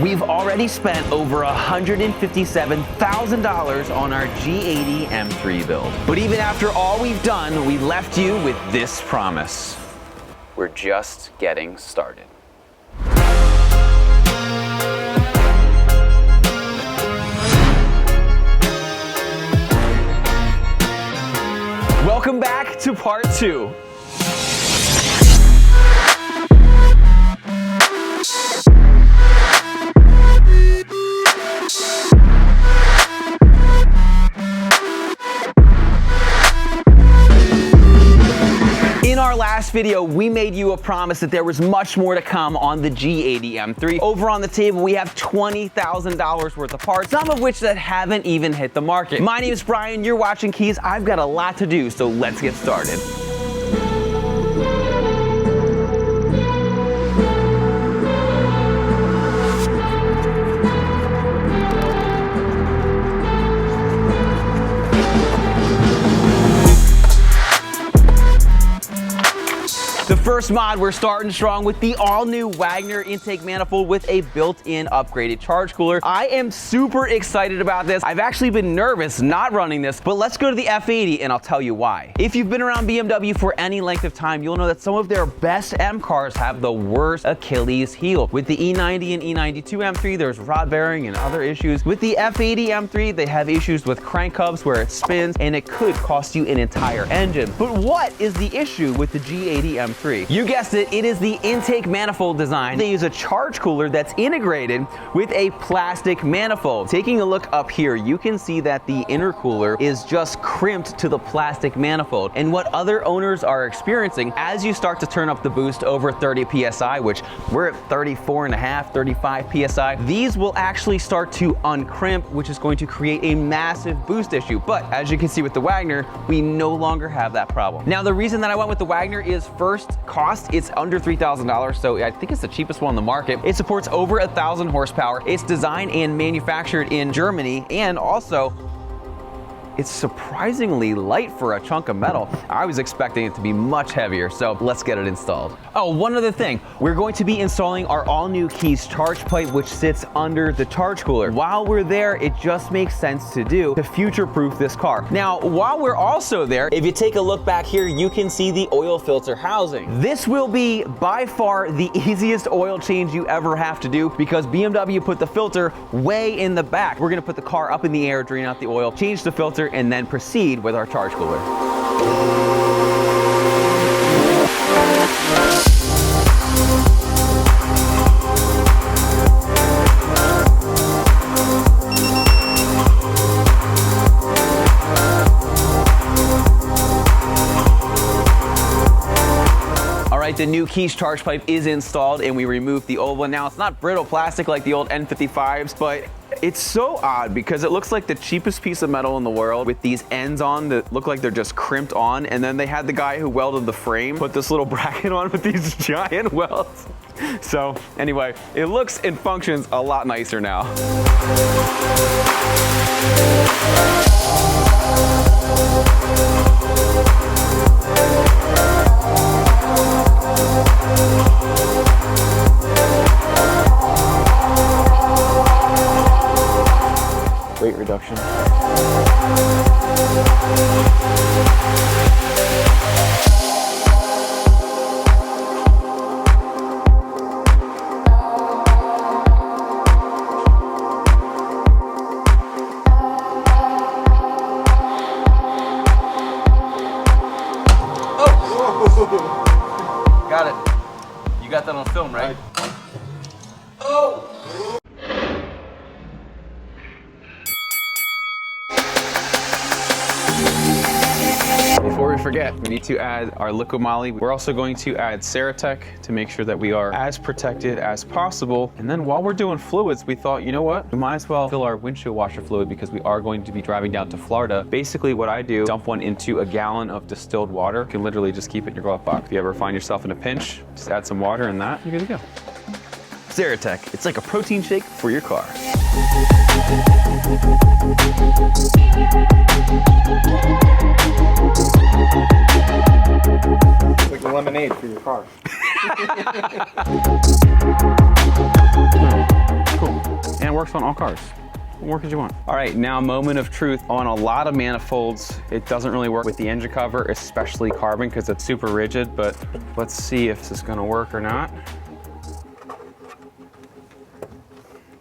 We've already spent over $157,000 on our G80 M3 build. But even after all we've done, we left you with this promise. We're just getting started. Welcome back to part 2. In our last video, we made you a promise that there was much more to come on the G80 M3. Over on the table, we have $20,000 worth of parts, some of which that haven't even hit the market. My name is Brian, you're watching Kies. I've got a lot to do, so let's get started. The first mod, we're starting strong with the all-new WAGNER intake manifold with a built-in upgraded charge cooler. I am super excited about this. I've actually been nervous not running this, but let's go to the F80 and I'll tell you why. If you've been around BMW for any length of time, you'll know that some of their best M cars have the worst Achilles heel. With the E90 and E92 M3, there's rod bearing and other issues. With the F80 M3, they have issues with crank hubs where it spins and it could cost you an entire engine. But what is the issue with the G80 M3? You guessed it, it is the intake manifold design. They use a charge cooler that's integrated with a plastic manifold. Taking a look up here, you can see that the intercooler is just crimped to the plastic manifold. And what other owners are experiencing, as you start to turn up the boost over 30 PSI, which we're at 34.5, 35 PSI, these will actually start to uncrimp, which is going to create a massive boost issue. But as you can see with the WAGNER, we no longer have that problem. Now, the reason that I went with the WAGNER is first, cost, it's under $3,000, so I think it's the cheapest one on the market. It supports over 1,000 horsepower. It's designed and manufactured in Germany, and also it's surprisingly light for a chunk of metal. I was expecting it to be much heavier, so let's get it installed. Oh, one other thing. We're going to be installing our all-new Kies charge pipe, which sits under the charge cooler. While we're there, it just makes sense to do to future-proof this car. Now, while we're also there, if you take a look back here, you can see the oil filter housing. This will be by far the easiest oil change you ever have to do because BMW put the filter way in the back. We're gonna put the car up in the air, drain out the oil, change the filter, and then proceed with our charge cooler. All right, the new Kies charge pipe is installed and we removed the old one. Now, it's not brittle plastic like the old N55s, but it's so odd because it looks like the cheapest piece of metal in the world with these ends on that look like they're just crimped on. And then they had the guy who welded the frame put this little bracket on with these giant welds. So anyway, it looks and functions a lot nicer now. Weight reduction. Oh! Got it. You got that on film, right? Oh! Before we forget, we need to add our liquid moly. We're also going to add Ceratec to make sure that we are as protected as possible. And then while we're doing fluids, we thought, you know what? We might as well fill our windshield washer fluid because we are going to be driving down to Florida. Basically what I do, dump one into a gallon of distilled water. You can literally just keep it in your glove box. If you ever find yourself in a pinch, just add some water in that, you're good to go. Ceratec, it's like a protein shake for your car. It's like a lemonade for your car. Cool. works on all cars. What more could you want? All right, now moment of truth. On a lot of manifolds, it doesn't really work with the engine cover, especially carbon, because it's super rigid, but let's see if this is gonna work or not.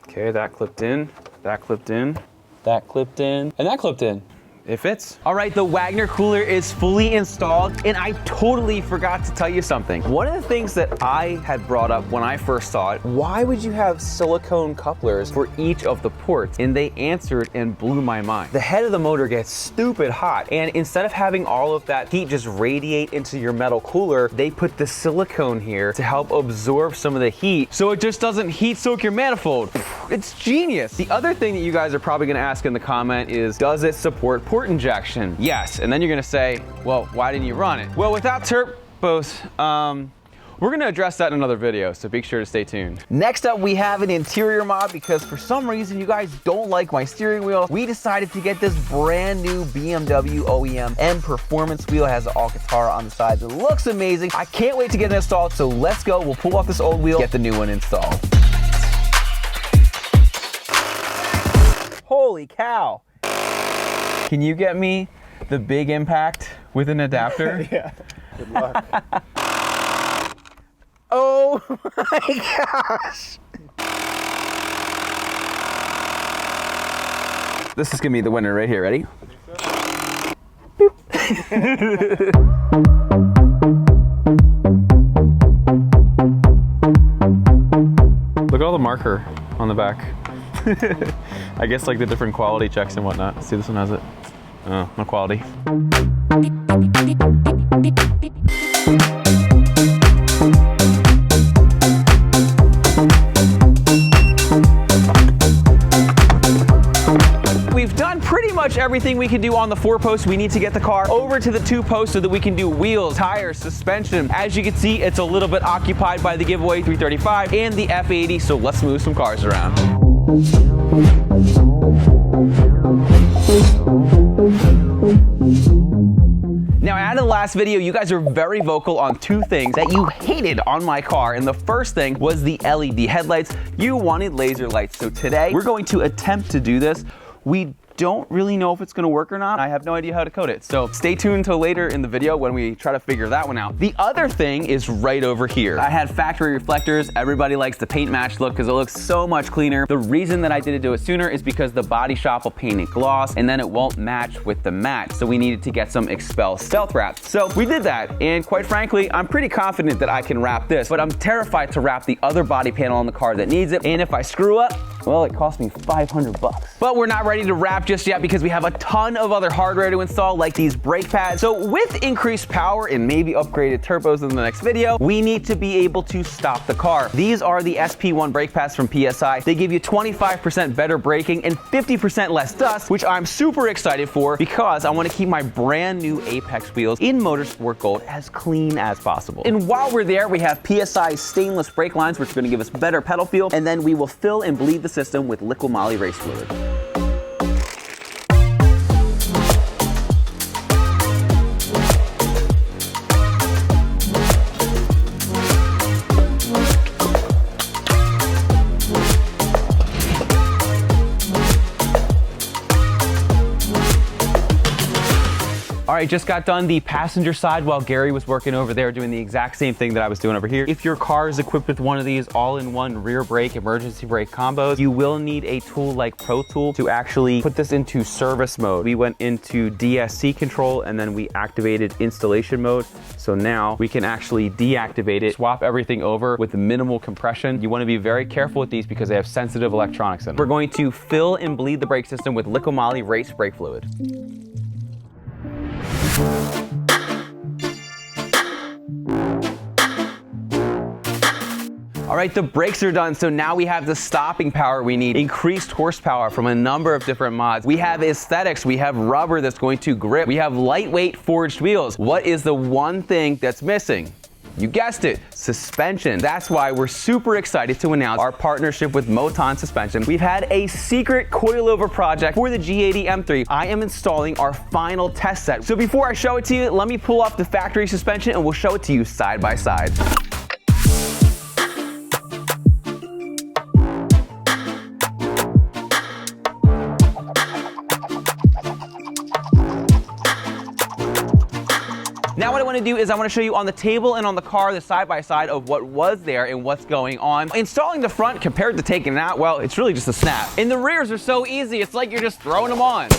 Okay, that clipped in, that clipped in, that clipped in, and that clipped in. It fits. All right, the WAGNER cooler is fully installed, and I totally forgot to tell you something. One of the things that I had brought up when I first saw it, why would you have silicone couplers for each of the ports? And they answered and blew my mind. The head of the motor gets stupid hot, and instead of having all of that heat just radiate into your metal cooler, they put the silicone here to help absorb some of the heat so it just doesn't heat soak your manifold. It's genius. The other thing that you guys are probably gonna ask in the comment is, does it support port injection? Yes, and then you're gonna say, well, why didn't you run it? Well, without turbos, we're gonna address that in another video, so be sure to stay tuned. Next up, we have an interior mod because for some reason you guys don't like my steering wheel. We decided to get this brand new BMW OEM M Performance wheel. It has an Alcantara on the side. It looks amazing. I can't wait to get it installed, so let's go. We'll pull off this old wheel, get the new one installed. Holy cow. Can you get me the big impact with an adapter? Yeah, good luck. Oh my gosh. This is gonna be the winner right here, ready? Boop. Look at all the marker on the back. I guess like the different quality checks and whatnot. See, this one has it. Oh, no quality. We've done pretty much everything we can do on the 4-post. We need to get the car over to the 2-post so that we can do wheels, tires, suspension. As you can see, it's a little bit occupied by the giveaway 335 and the F80, so let's move some cars around. Now, out of the last video, you guys are very vocal on two things that you hated on my car. And the first thing was the LED headlights. You wanted laser lights. So today, we're going to attempt to do this. We don't really know if it's gonna work or not. I have no idea how to code it. So stay tuned until later in the video when we try to figure that one out. The other thing is right over here. I had factory reflectors. Everybody likes the paint match look because it looks so much cleaner. The reason that I didn't do it sooner is because the body shop will paint it gloss and then it won't match with the matte. So we needed to get some Expel stealth wrap. So we did that. And quite frankly, I'm pretty confident that I can wrap this, but I'm terrified to wrap the other body panel on the car that needs it. And if I screw up, well, it cost me 500 bucks. But we're not ready to wrap just yet because we have a ton of other hardware to install, like these brake pads. So with increased power and maybe upgraded turbos in the next video, we need to be able to stop the car. These are the SP1 brake pads from PSI. They give you 25% better braking and 50% less dust, which I'm super excited for because I want to keep my brand new Apex wheels in Motorsport Gold as clean as possible. And while we're there, we have PSI stainless brake lines, which are going to give us better pedal feel, and then we will fill and bleed the system with liquid moly race fluid. All right, just got done the passenger side while Gary was working over there doing the exact same thing that I was doing over here. If your car is equipped with one of these all-in-one rear brake, emergency brake combos, you will need a tool like Pro Tool to actually put this into service mode. We went into DSC control and then we activated installation mode. So now we can actually deactivate it, swap everything over with minimal compression. You want to be very careful with these because they have sensitive electronics in them. We're going to fill and bleed the brake system with liquid moly race brake fluid. All right, the brakes are done, so now we have the stopping power we need, increased horsepower from a number of different mods. We have aesthetics, we have rubber that's going to grip, we have lightweight forged wheels. What is the one thing that's missing? You guessed it, suspension. That's why we're super excited to announce our partnership with Moton Suspension. We've had a secret coilover project for the G80 M3. I am installing our final test set. So before I show it to you, let me pull off the factory suspension and we'll show it to you side by side. I want to do is I want to show you on the table and on the car the side-by-side of what was there and what's going on. Installing the front compared to taking it out, well, it's really just a snap. And the rears are so easy, it's like you're just throwing them on.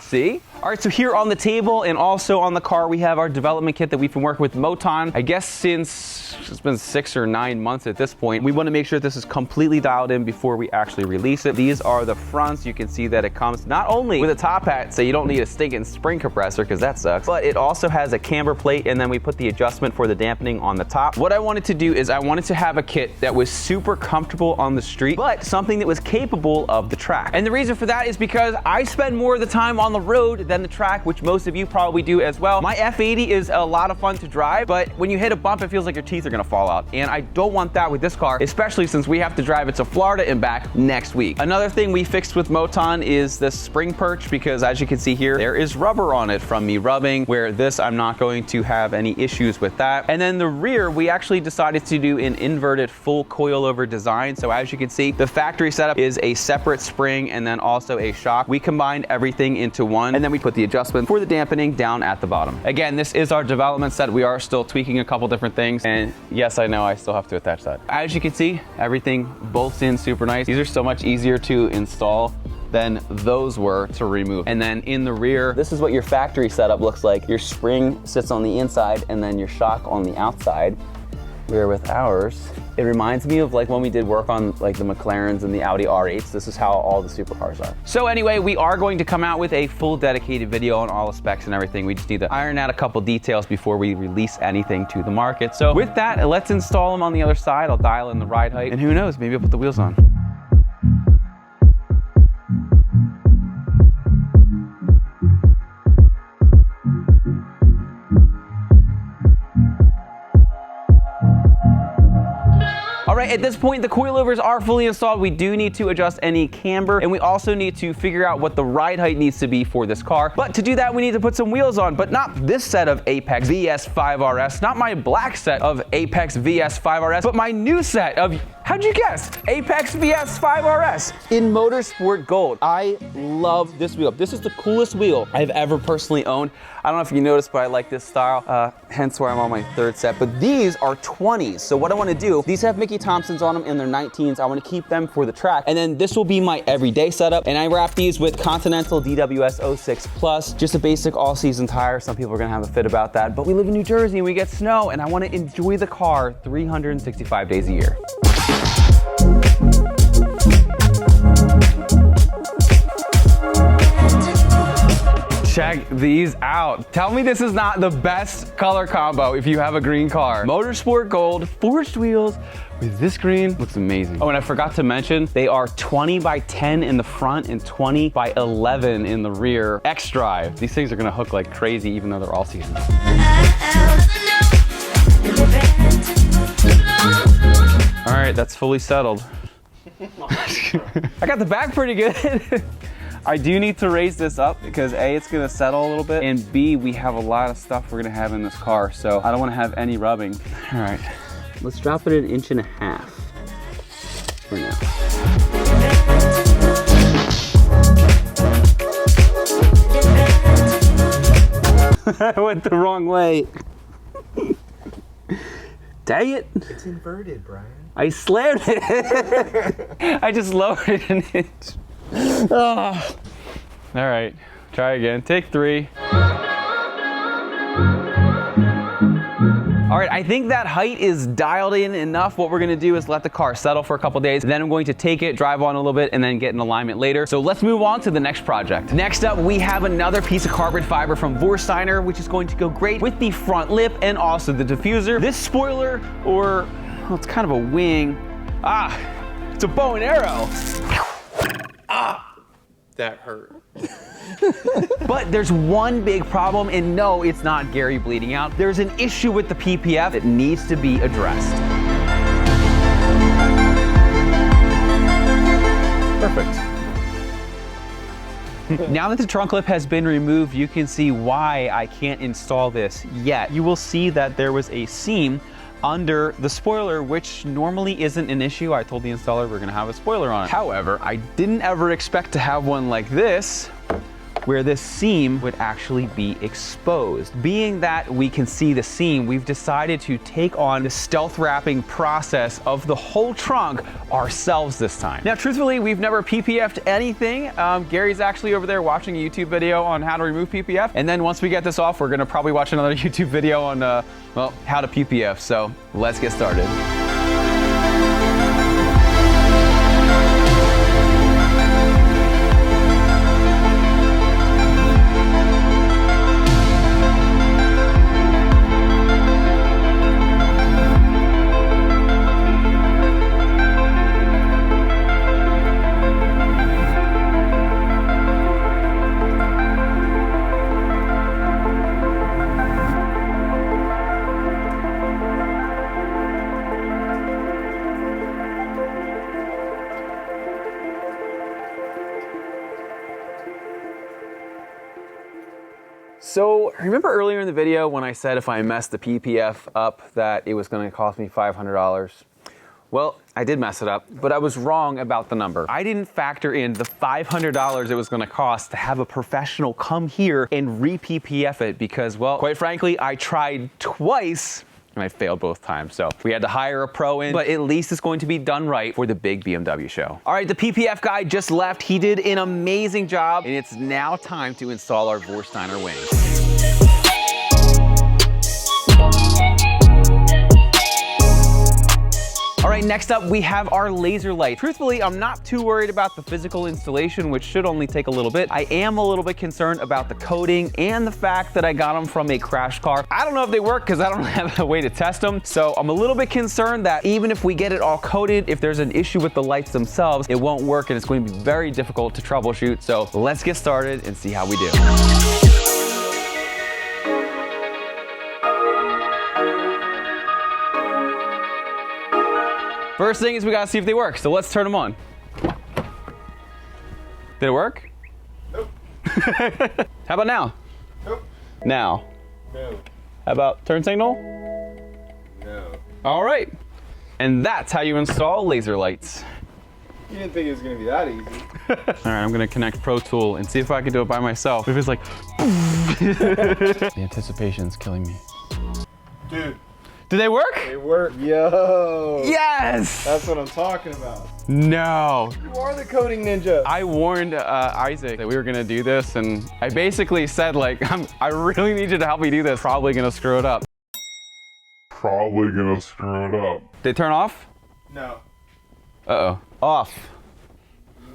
See? All right, so here on the table and also on the car, we have our development kit that we've been working with Moton, I guess since it's been 6 or 9 months at this point. We want to make sure this is completely dialed in before we actually release it. These are the fronts. You can see that it comes not only with a top hat, so you don't need a stinking spring compressor because that sucks, but it also has a camber plate, and then we put the adjustment for the dampening on the top. What I wanted to do is I wanted to have a kit that was super comfortable on the street, but something that was capable of the track. And the reason for that is because I spend more of the time on the road than the track, which most of you probably do as well. My F80 is a lot of fun to drive, but when you hit a bump, it feels like your teeth are gonna fall out. And I don't want that with this car, especially since we have to drive it to Florida and back next week. Another thing we fixed with Moton is the spring perch, because as you can see here, there is rubber on it from me rubbing, where this, I'm not going to have any issues with that. And then the rear, we actually decided to do an inverted full coilover design. So as you can see, the factory setup is a separate spring and then also a shock. We combined everything into one, and then we put the adjustment for the dampening down at the bottom. Again, this is our development set. We are still tweaking a couple different things, and yes, I know I still have to attach that. As you can see, everything bolts in super nice. These are so much easier to install than those were to remove. And then in the rear, this is what your factory setup looks like. Your spring sits on the inside and then your shock on the outside. Where with ours, it reminds me of like when we did work on like the McLarens and the Audi R8s. This is how all the supercars are. So anyway, we are going to come out with a full dedicated video on all the specs and everything. We just need to iron out a couple details before we release anything to the market. So with that, let's install them on the other side. I'll dial in the ride height, and who knows, maybe I'll put the wheels on. All right, at this point, the coilovers are fully installed. We do need to adjust any camber, and we also need to figure out what the ride height needs to be for this car. But to do that, we need to put some wheels on, but not this set of Apex VS5RS, not my black set of Apex VS5RS, but my new set of, how'd you guess? Apex VS5RS in Motorsport Gold. I love this wheel. This is the coolest wheel I've ever personally owned. I don't know if you noticed, but I like this style, hence why I'm on my 3rd set. But these are 20s. So what I want to do, these have Mickey Thompsons on them in their 19s. I want to keep them for the track. And then this will be my everyday setup. And I wrap these with Continental DWS 06 Plus, just a basic all-season tire. Some people are going to have a fit about that. But we live in New Jersey and we get snow, and I want to enjoy the car 365 days a year. Check these out. Tell me this is not the best color combo if you have a green car. Motorsport Gold, forged wheels with this green. Looks amazing. Oh, and I forgot to mention, they are 20 by 10 in the front and 20 by 11 in the rear. X-Drive. These things are gonna hook like crazy even though they're all season. All right, that's fully settled. I got the back pretty good. I do need to raise this up because A, it's gonna settle a little bit, and B, we have a lot of stuff we're gonna have in this car, so I don't wanna have any rubbing. All right, let's drop it 1.5 inches for now. I went the wrong way. Dang it. It's inverted, Brian. I slammed it. I just lowered it an inch. Oh. All right, try again. Take 3. All right, I think that height is dialed in enough. What we're gonna do is let the car settle for a couple days. Then I'm going to take it, drive on a little bit, and then get in alignment later. So let's move on to the next project. Next up, we have another piece of carbon fiber from Vorsteiner, which is going to go great with the front lip and also the diffuser. This spoiler, or well, it's kind of a wing. Ah, it's a bow and arrow. Ah, That hurt. but there's one big problem, and no, it's not Gary bleeding out. There's an issue with the PPF that needs to be addressed. Perfect. Now that the trunk lip has been removed, you can see why I can't install this yet. You will see that there was a seam under the spoiler, which normally isn't an issue. I told the installer we're gonna have a spoiler on it. However, I didn't ever expect to have one like this where this seam would actually be exposed. Being that we can see the seam, we've decided to take on the stealth wrapping process of the whole trunk ourselves this time. Now, truthfully, we've never PPF'd anything. Gary's actually over there watching a YouTube video on how to remove PPF. And then once we get this off, we're gonna probably watch another YouTube video on, well, how to PPF. So let's get started. So remember earlier in the video when I said if I messed the PPF up that it was going to cost me $500? Well, I did mess it up, but I was wrong about the number. I didn't factor in the $500 it was going to cost to have a professional come here and re-PPF it because, well, quite frankly, I tried twice and I failed both times. So we had to hire a pro in, but at least it's going to be done right for the big BMW show. All right, the PPF guy just left. He did an amazing job, and it's now time to install our Vorsteiner wings. All right, next up we have our laser light. Truthfully, I'm not too worried about the physical installation, which should only take a little bit. I am a little bit concerned about the coating and the fact that I got them from a crash car. I don't know if they work because I don't have a way to test them. So I'm a little bit concerned that even if we get it all coated, if there's an issue with the lights themselves, it won't work and it's going to be very difficult to troubleshoot. So let's get started and see how we do. First thing is we gotta see if they work, so let's turn them on. Did it work? Nope. How about now? Nope. Now? No. How about turn signal? No. All right. And that's how you install laser lights. You didn't think it was gonna be that easy. All right, I'm gonna connect Pro Tool and see if I can do it by myself. If it's like, the anticipation's killing me. Dude. Did they work? They work. Yo. Yes! That's what I'm talking about. No. You are the coding ninja. I warned Isaac that we were gonna do this, and I basically said like, I really need you to help me do this. Probably gonna screw it up. Did they turn off? No. Uh-oh. Off.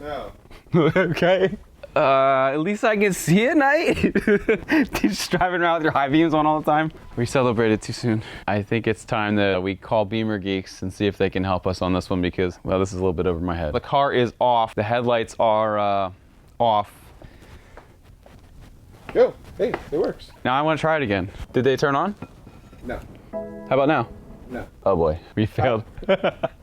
No. Okay. At least I can see at night. Just driving around with your high beams on all the time. We celebrated too soon. I think it's time that we call Beamer Geeks and see if they can help us on this one because, well, this is a little bit over my head. The car is off. The headlights are off. Go. Hey, it works. Now I want to try it again. Did they turn on? No. How about now? No. Oh boy, we failed.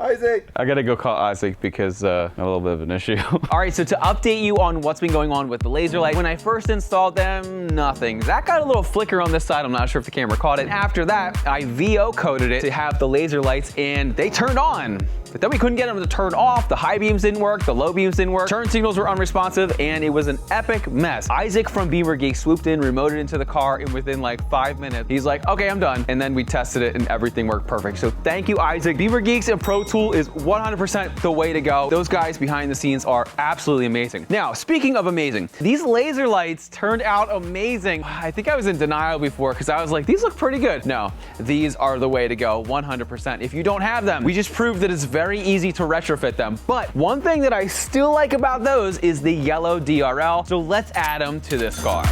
Isaac. I gotta go call Isaac because a little bit of an issue. All right, so to update you on what's been going on with the laser light, when I first installed them, nothing. That got a little flicker on this side. I'm not sure if the camera caught it. After that, I VO coded it to have the laser lights and they turned on. But then we couldn't get them to turn off. The high beams didn't work, the low beams didn't work, turn signals were unresponsive, and it was an epic mess. Isaac from Beamer Geek swooped in, remoted into the car, and within like 5 minutes, he's like, okay, I'm done. And then we tested it and everything worked perfect. So thank you, Isaac. Beamer Geeks and Pro Tool is 100% the way to go. Those guys behind the scenes are absolutely amazing. Now, speaking of amazing, these laser lights turned out amazing. I think I was in denial before because I was like, these look pretty good. No, these are the way to go, 100%. If you don't have them, we just proved that it's very easy to retrofit them. But one thing that I still like about those is the yellow DRL. So let's add them to this car.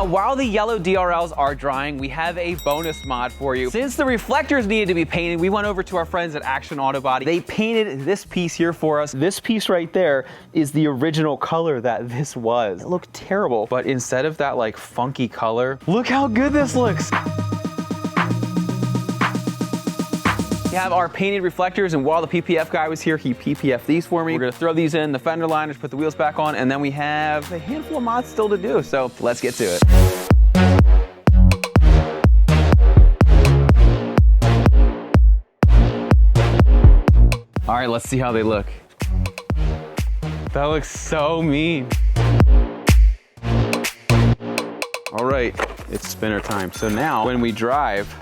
While the yellow DRLs are drying, we have a bonus mod for you. Since the reflectors needed to be painted, we went over to our friends at Action Auto Body. They painted this piece here for us. This piece right there is the original color that this was. It looked terrible, but instead of that like funky color, look how good this looks. We have our painted reflectors, and while the PPF guy was here, he PPF'd these for me. We're gonna throw these in the fender liners, put the wheels back on, and then we have a handful of mods still to do, so let's get to it. right, let's see how they look. That looks so mean. All right, it's spinner time. So now when we drive,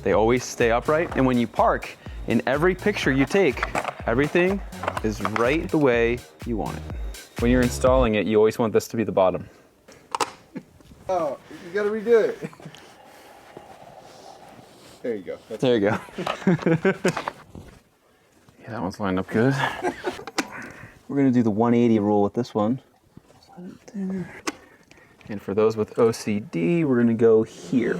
they always stay upright. And when you park, in every picture you take, everything is right the way you want it. When you're installing it, you always want this to be the bottom. Oh, you gotta redo it. There you go. There you go. Yeah, that one's lined up good. We're gonna do the 180 rule with this one. And for those with OCD, we're gonna go here.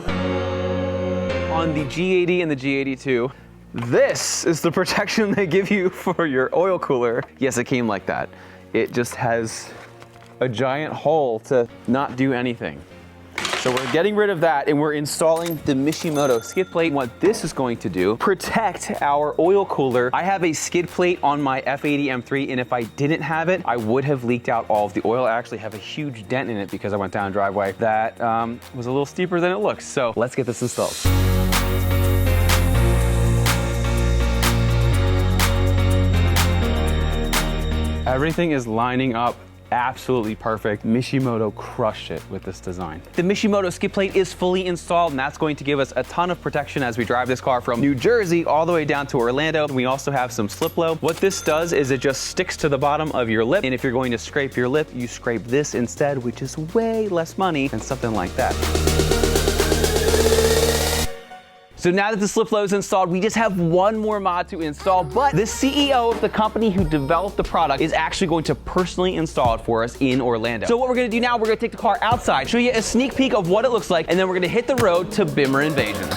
On the G80 and the G82, this is the protection they give you for your oil cooler. Yes, it came like that. It just has a giant hole to not do anything. So we're getting rid of that and we're installing the Mishimoto skid plate. What this is going to do, protect our oil cooler. I have a skid plate on my F80 M3, and if I didn't have it, I would have leaked out all of the oil. I actually have a huge dent in it because I went down a driveway that was a little steeper than it looks. So let's get this installed. Everything is lining up absolutely perfect. Mishimoto crushed it with this design. The Mishimoto skid plate is fully installed, and that's going to give us a ton of protection as we drive this car from New Jersey all the way down to Orlando. We also have some slip low. What this does is it just sticks to the bottom of your lip, and if you're going to scrape your lip, you scrape this instead, which is way less money than something like that. So now that the slip low is installed, we just have one more mod to install, but the CEO of the company who developed the product is actually going to personally install it for us in Orlando. So what we're gonna do now, we're gonna take the car outside, show you a sneak peek of what it looks like, and then we're gonna hit the road to Bimmer Invasion.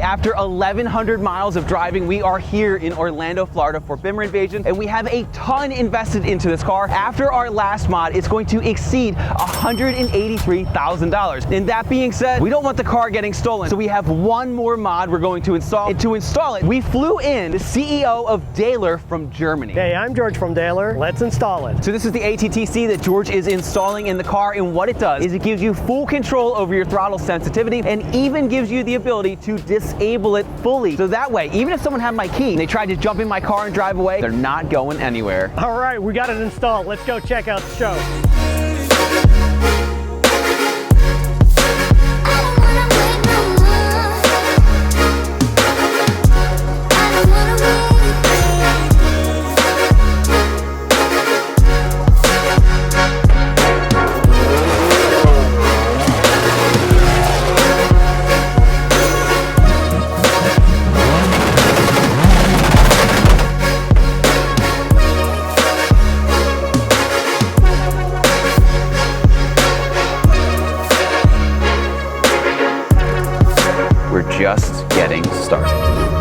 After 1,100 miles of driving, we are here in Orlando, Florida for Bimmer Invasion, and we have a ton invested into this car. After our last mod, it's going to exceed $183,000. And that being said, we don't want the car getting stolen, so we have one more mod we're going to install. And to install it, we flew in the CEO of Daimler from Germany. Hey, I'm George from Daimler. Let's install it. So this is the ATTC that George is installing in the car, and what it does is it gives you full control over your throttle sensitivity and even gives you the ability to disable it fully. So that way, even if someone had my key and they tried to jump in my car and drive away, they're not going anywhere. All right, we got it installed. Let's go check out the show. Just getting started.